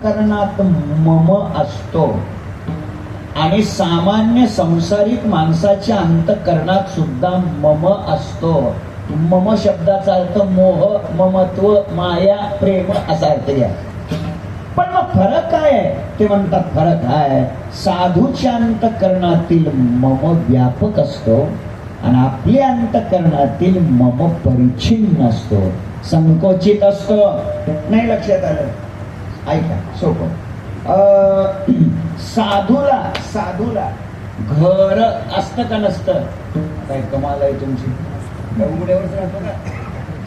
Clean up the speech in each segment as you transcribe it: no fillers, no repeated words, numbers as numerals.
अंतःकरणात मम असतो आणि सामान्य संसारिक माणसाच्या अंतःकरणात सुद्धा मम असतो. मम शब्दाचा अर्थ मोह, ममत्व, माया, प्रेम असा अर्थ घ्या. पण मग फरक काय आहे ते म्हणतात, फरक आहे साधूच्या अंतःकरणातील मम व्यापक असतो आणि आपल्या अंतःकरणातील मम परिच्छिन्न असतो, संकोचित असतो. नाही लक्षात आलं? ऐका सोपं. साधूला घर असतं का नसतं? काय कमाल आहे तुमची. उघड्यावरच राहतो का?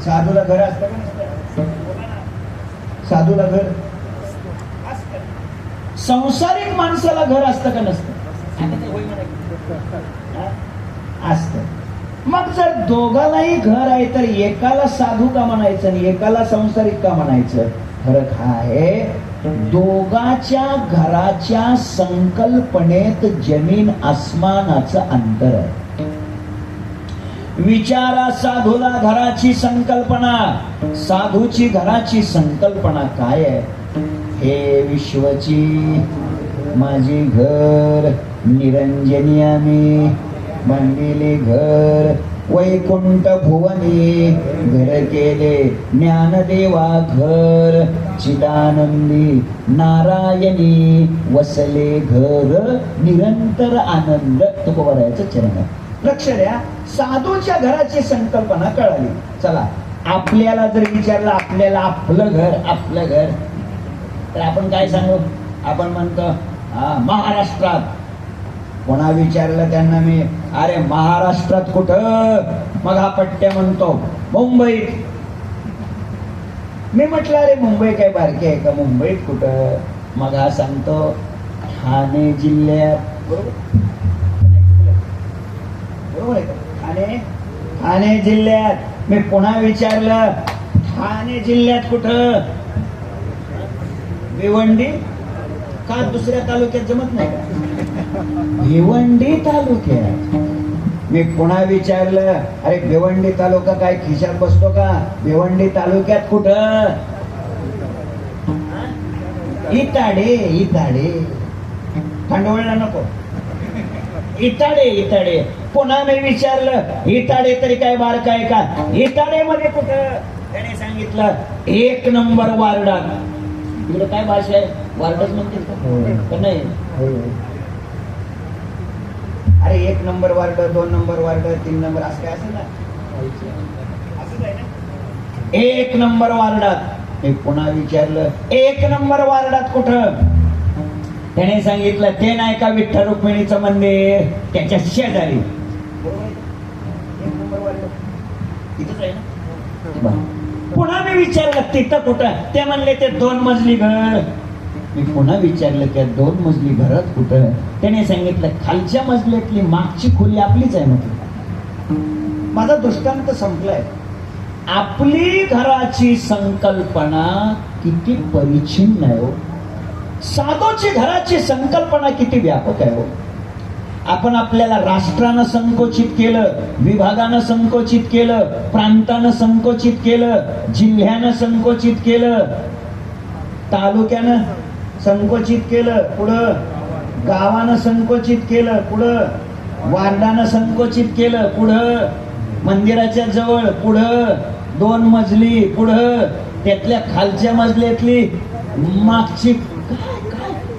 साधूला घर असतं का नसतं? साधूला घर असतं. संसारिक माणसाला घर असतं का नसतं? असतं. मग जर दोघालाही घर आहे तर एकाला साधू का म्हणायचं आणि एकाला संसारिक का म्हणायचं? फरक हा आहे, दोघाच्या घराच्या संकल्पनेत जमीन आसमानाचं अंतर आहे. विचारा साधूला घराची संकल्पना, साधूची घराची संकल्पना काय आहे? हे विश्वची माझी घर, निरंजनी आम्ही बांधिले घर, वैकुंठ भुवनी घर केले, ज्ञानदेवा घर, चिदानंदी नारायणी वसले घर, निरंतर आनंद. तुकोबारायचं चरण. लक्ष द्या, साधूच्या घराची संकल्पना कळाली. चला, आपल्याला जर विचारलं आपल्याला आपलं घर तर आपण काय सांगू? आपण म्हणतो महाराष्ट्रात. कोणा विचारलं त्यांना मी, अरे महाराष्ट्रात कुठं? मग हा पट्ट्या म्हणतो मुंबईत. मी म्हटलं अरे मुंबई काय बारकी आहे का? मुंबईत कुठं? मग हा सांगतो ठाणे जिल्ह्यात. बरोबर आहे का? ठाणे जिल्ह्यात. मी पुन्हा विचारलं ठाणे जिल्ह्यात कुठं? भिवंडी का? दुसऱ्या तालुक्यात जमत नाही का? भिवंडी तालुक्यात. मी पुन्हा विचारलं अरे भिवंडी तालुका काय खिशात बसतो का? भिवंडी तालुक्यात कुठं? इताडे. खंडवळला नको, इताडे. पुन्हा मी विचारलं इताडे तरी काय बारका आहे का? इताडे मध्ये कुठं? त्याने सांगितलं 1 नंबर वार्डात. इकडे काय भाषा आहे? वार्डच म्हणते का नाही? अरे 1 number ward, 2 number ward, 3 number असं काय असेल ना? असंच आहे ना? 1 नंबर वार्डात. मी पुन्हा विचारलं 1 नंबर वार्डात कुठं? त्याने सांगितलं ते नाही का विठ्ठल रुक्मिणीचं मंदिर, त्याच्या शेजारी. 1 नंबर वार्ड इथंच आहे ना? पुन्हा मी विचारलं तिथं कुठं? ते म्हणले ते 2 मजली घर. मी पुन्हा विचारलं त्या 2 मजली घरात कुठं? त्याने सांगितलं खालच्या मजल्यातली मागची खोली आपलीच आहे. म्हटलं माझा दृष्टांत संपलाय. आपली घराची संकल्पना किती परिच्छिन्न आहे हो. साधूची घराची संकल्पना किती व्यापक आहे हो. आपण आपल्याला राष्ट्रानं संकोचित केलं, विभागानं संकोचित केलं, प्रांतानं संकोचित केलं, जिल्ह्यानं संकोचित केलं, तालुक्यानं संकोचित केलं, पुढं गावानं संकोचित केलं, पुढं वार्डानं संकोचित केलं, पुढं मंदिराच्या जवळ, पुढं 2 मजली, पुढं त्यातल्या खालच्या मजल्यातली मागची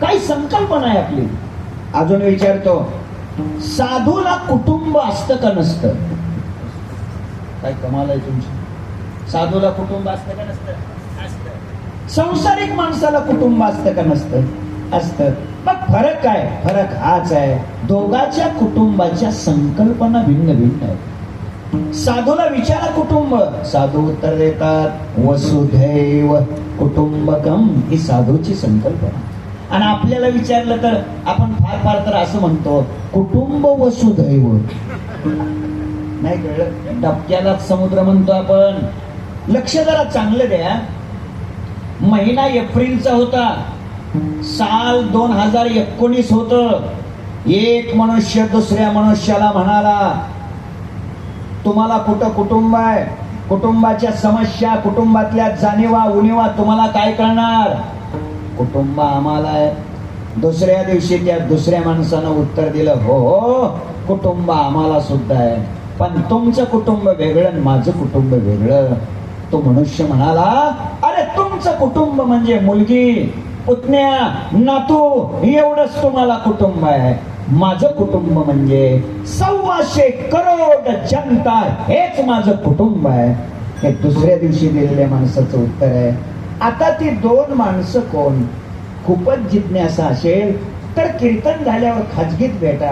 काय संकल्पना आहे आपली. अजून विचारतो साधूला कुटुंब असतं का नसतं? काय कमाल आहे तुमची. साधूला कुटुंब असतं का नसतं? असतं. संसारिक माणसाला कुटुंब असतं का नसतं? असतं. मग फरक काय? फरक हाच आहे, दोघाच्या कुटुंबाच्या संकल्पना भिन्न भिन्न आहेत. साधूला विचारा कुटुंब, साधू उत्तर देतात वसुधैव कुटुंबकम, ही साधूची संकल्पना. आणि आपल्याला विचारलं तर आपण फार तर असं म्हणतो कुटुंब वसुधैव. नाही कळलं? डबक्यालाच समुद्र म्हणतो आपण. लक्ष जरा चांगलं द्या. महिना एप्रिलचा होता, साल 2019 होत. एक मनुष्य दुसऱ्या मनुष्याला म्हणाला तुम्हाला कुठं कुटुंब आहे? कुटुंबाच्या समस्या, कुटुंबातल्या जाणीवा उणीवा तुम्हाला काय कळणार? कुटुंब आम्हाला आहे. दुसऱ्या दिवशी त्या दुसऱ्या माणसानं उत्तर दिलं, हो हो कुटुंब आम्हाला सुद्धा आहे, पण तुमचं कुटुंब वेगळं आणि माझं कुटुंब वेगळं. तो मनुष्य म्हणाला, अरे तुमचं कुटुंब म्हणजे मुलगी, पुतण्या, नातू एवढंच तुम्हाला कुटुंब आहे. माझं कुटुंब म्हणजे 125 करोड जनता, हेच माझं कुटुंब आहे. हे दुसऱ्या दिवशी दिलेल्या माणसाचं उत्तर आहे. आता ती दोन माणसं कोण? खूपच जिज्ञासा असेल तर कीर्तन झाल्यावर खाजगीत भेटा.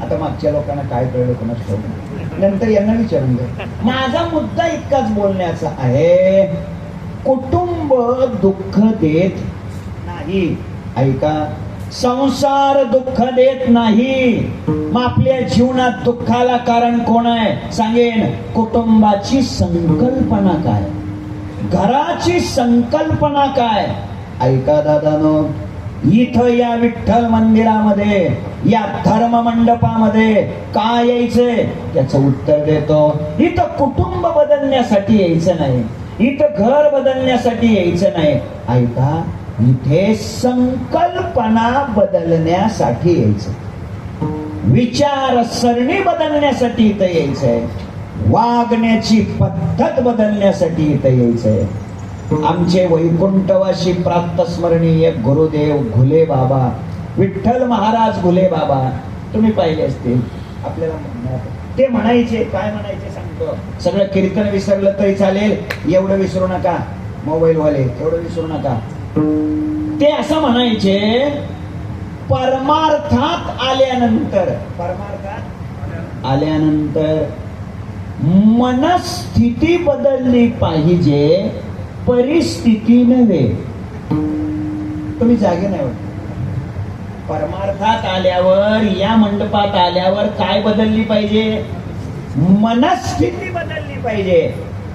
आता मागच्या लोकांना काय कळलं कोणाच ठाऊक, नंतर यांना विचारून घ्या. माझा मुद्दा इतकाच बोलण्याचा आहे, कुटुंब दुःख देत नाही. ऐका, संसार दुःख देत नाही. मग आपल्या जीवनात दुःखाला कारण कोण आहे? सांगेन, कुटुंबाची संकल्पना काय, घराची संकल्पना काय. ऐका दादानो, इथं या विठ्ठल मंदिरामध्ये, या धर्म मंडपामध्ये काय यायचंय त्याचं उत्तर देतो. इथं कुटुंब बदलण्यासाठी यायचं नाही, इथं घर बदलण्यासाठी यायचं नाही. ऐका, इथे संकल्पना बदलण्यासाठी यायचं, विचारसरणी बदलण्यासाठी इथं यायचंय, वागण्याची पद्धत बदलण्यासाठी इथं यायचंय. आमचे वैकुंठवासी प्रातस्मरणीय गुरुदेव घुले बाबा, विठ्ठल महाराज घुले बाबा, तुम्ही पाहिले असतील. आपल्याला ते म्हणायचे, काय म्हणायचे सांगतो. सगळं कीर्तन विसरलं तरी चालेल, एवढं विसरू नका, मोबाईल वाले एवढं विसरू नका. ते असं म्हणायचे, परमार्थात आल्यानंतर, परमार्थात आल्यानंतर मनस्थिती बदलली पाहिजे, परिस्थिती नव्हे. तुम्ही जागे नाही वाटत. परमार्थात आल्यावर, या मंडपात आल्यावर काय बदलली पाहिजे? मनस्थिती बदलली पाहिजे,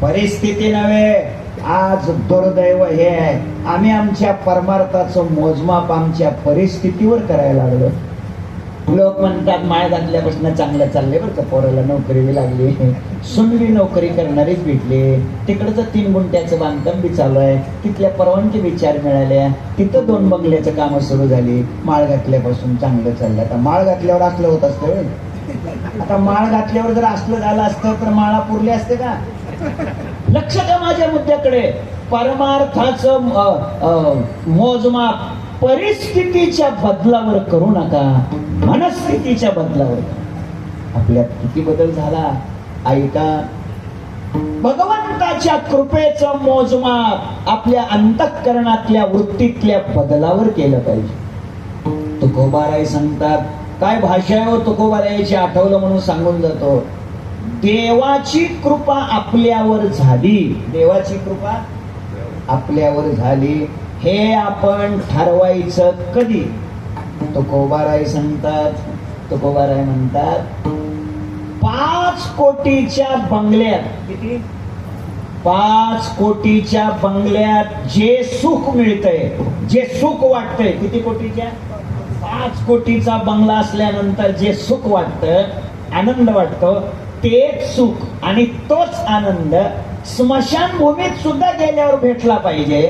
परिस्थिती नव्हे. आज दुर्दैव हे आहे, आम्ही आमच्या परमार्थाचं मोजमाप आमच्या परिस्थितीवर करायला लागलो. लोक म्हणतात माळ घातल्यापासून चांगलं चाललंय बरं का, पोराला नोकरी बी लागली, सुनली नोकरी करणारीच भेटली, तिकडचं 3 गुंठ्याचं बांधकाम बी चालू आहे, तिथल्या परवानगी विचार मिळाल्या, तिथं 2 बंगल्याचं कामं सुरू झाली. माळ घातल्यापासून चांगलं चाललंय. आता माळ घातल्यावर असलं होत असतं. आता माळ घातल्यावर जर असलं झालं असतं तर माळा पुरले असते का? लक्ष द्या माझ्या मुद्द्याकडे. परमार्थाचं मोजमाप परिस्थितीच्या बदलावर करू नका, मनस्थितीच्या बदलावर. आपल्यात किती बदल झाला. ऐका, भगवंताच्या कृपेचं मोजमाप आपल्या अंतःकरणातल्या वृत्तीतल्या बदलावर केलं पाहिजे. तुकोबाराय सांगतात, काय भाषा आहे हो तुकोबारायची, आठवलं म्हणून सांगून जातो. देवाची कृपा आपल्यावर झाली, देवाची कृपा आपल्यावर झाली, हे आपण ठरवायचं कधी? तुकोबाराय सांगतात, तुकोबाराय म्हणतात, 5 कोटीच्या बंगल्यात, किती? 5 कोटीच्या बंगल्यात जे सुख मिळतंय, जे सुख वाटतंय, किती कोटीच्या? 5 कोटीचा बंगला असल्यानंतर जे सुख वाटतं, आनंद वाटतो, तेच सुख आणि तोच आनंद स्मशानभूमीत सुद्धा गेल्यावर भेटला पाहिजे.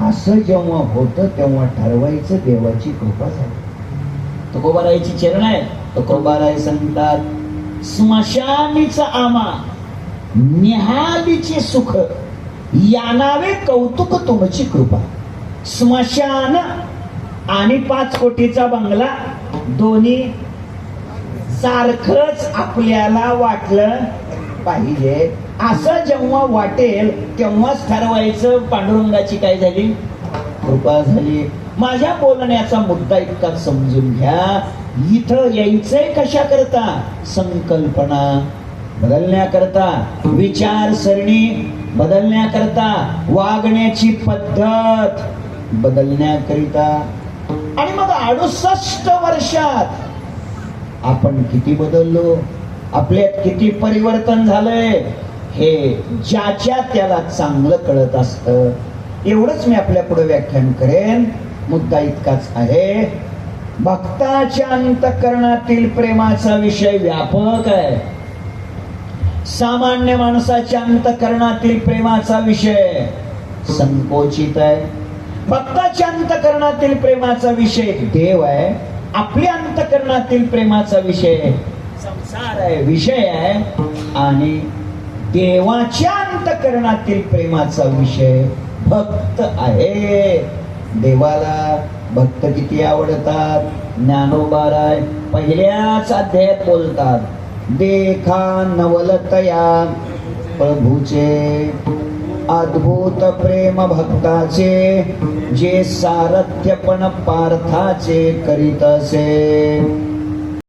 असं जेव्हा होतं तेव्हा ठरवायचं देवाची कृपा झाली. तुकोबारायची चरण आहे. तुकोबाराय सांगतात, स्मशानीच आमा निहालीचे सुख, यानावे कौतुक तुमची कृपा. स्मशान आणि 5 कोटीचा बंगला दोन्ही सारखंच आपल्याला वाटलं पाहिजे. असं जेव्हा वाटेल तेव्हाच ठरवायचं पांडुरंगाची काय झाली? कृपा झाली. माझ्या बोलण्याचा मुद्दा इतका समजून घ्या. इथं यायचंय कशा करता? संकल्पना बदलण्याकरता, विचारसरणी बदलण्याकरता, वागण्याची पद्धत बदलण्याकरिता. आणि मग 68 वर्षात आपण किती बदललो, आपल्यात किती परिवर्तन झालंय, हे ज्याच्या त्याला चांगलं कळत असतं. एवढंच मी आपल्या पुढे व्याख्यान करेन. मुद्दा इतकाच आहे, भक्ताच्या अंतःकरणातील प्रेमाचा विषय व्यापक आहे. सामान्य माणसाच्या अंतःकरणातील प्रेमाचा विषय संकोचित आहे. भक्ताच्या अंतःकरणातील प्रेमाचा विषय देव आहे. आपल्या अंतःकरणातील प्रेमाचा विषय संसार आहे, विषय आहे. आणि देवाच्या अंतःकरणातील प्रेमाचा विषय भक्त आहे. देवाला भक्त किती आवडतात? ज्ञानोबाराय पहिल्याच अध्यायात बोलतात, देखा नवलतया प्रभूचे अद्भुत प्रेम भक्ताचे, जे सारथ्यपण पार्थाचे करीत असे.